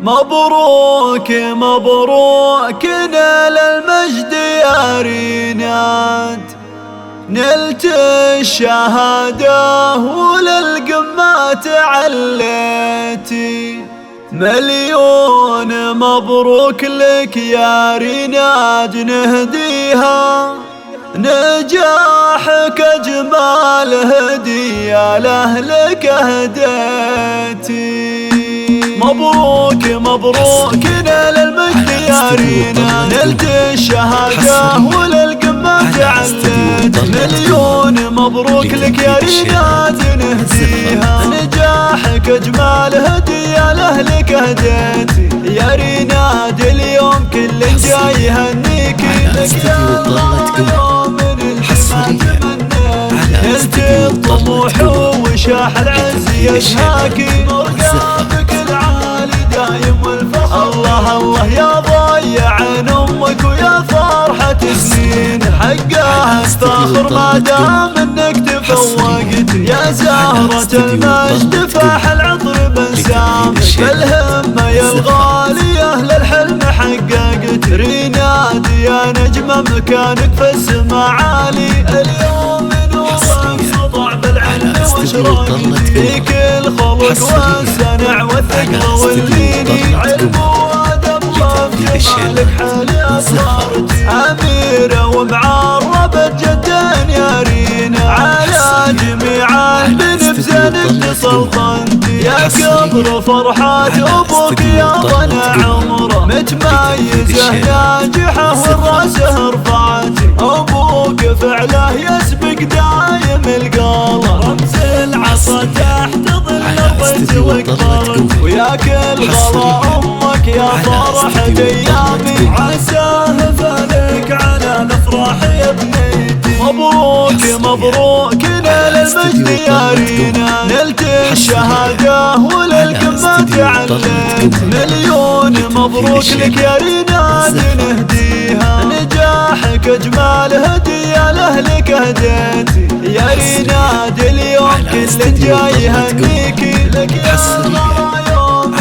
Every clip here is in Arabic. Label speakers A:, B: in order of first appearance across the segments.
A: مبروك مبروك نال المجد يا ريناد، نلت الشهادة وللقمة تعليتي. مليون مبروك لك يا ريناد نهديها، نجاحك أجمل هدية لأهلك أهديتي. مبروك مبروك نال المجد يا ريناد، نلت الشهادة وللقمة تعليت. مليون مبروك لك يا ريناد نهديها، نجاحك أجمل هدية لأهلك أهديتي. يا ريناد اليوم كل جاي يهنيكي، لك يا الله من الحسرية نلت الطموح وشاح العز يشهاكي. مرقابك العالي دايم والفخر، الله الله يا ضيع عين امك ويا فرحة سنين. حقها الفخر ما دام انك تفوقتي، يا زهرة المجد فاح العطر بنسامك. بالهمة يا الغالية للحلم حققتي. ريناد يا نجمة مكانك في السما عالي، اليوم نورك سطع بالعلم واشراقتي. فيك الخلق والصنع والثقة والليني، علم وادب وجمالك حالي أصهرتي. أميرة ومعربة جدين يا رينا، على جميع البن بزينك تسلطنتي. يا كبر فرحات أبوك يا ضنا عمره، متميزة ناجحة والراسه رفعتي. أبوك فعله يسبق دايم القلب، رمز العصا تحت ظل البيت وكبرت. ويا كل غلا أمك يا فرح أيامي، عساه فالك على الأفراح يا بنيتي. مبروك مبروك نال المجد يا رينا، نلت الشهادة وللقمة تعليت. مليون مبروك لك يا ريناد نهديها، نجاحك أجمل هدية لأهلك أهديتي. يا ريناد اليوم كل جاي يهنيكي، لك يا الله يوم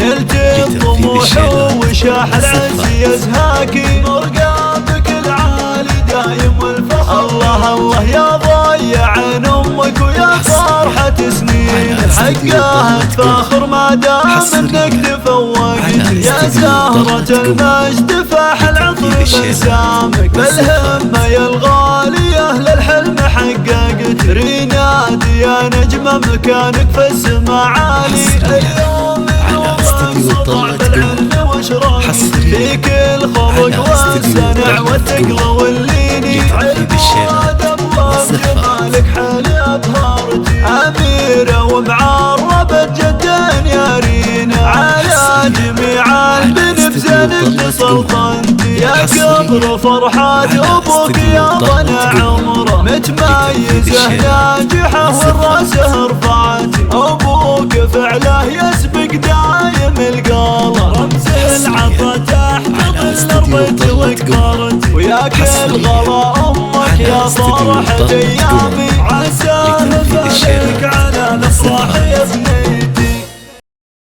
A: نلت الطموح وشاح العز يزهاكي. مرقابك العالي دايم والفخر، الله الله يا ضيع عين امك ويا فرحة سنين. حقها الفخر ما دام انك تفوقتي، يا زهرة المجد فاح العطر بنسامك. بالهمة يا الغالية للحلم حققتي. ريناد يا نجمة مكانك في السما عالي، اليوم نورك سطع بالعلم واشراقتي. فيك الخلق والصنع والثقل والليني، علم وادب وجمالك حالي أبهرتي. أميرة ومعربة جدين يا رينا، على جميع البن بزينك تسلطنتي. يا كبر فرحات أبوك يا ضنا عمره، متميزة ناجحة والراسه رفعتي. أبوك فعله يسبق دايم القلب، رمز العطا تحت ظل البيت وكبرتي. ويا كل غلا أمك يا فرح أيامي، عساه فالك على الأفراح يا بنيتي.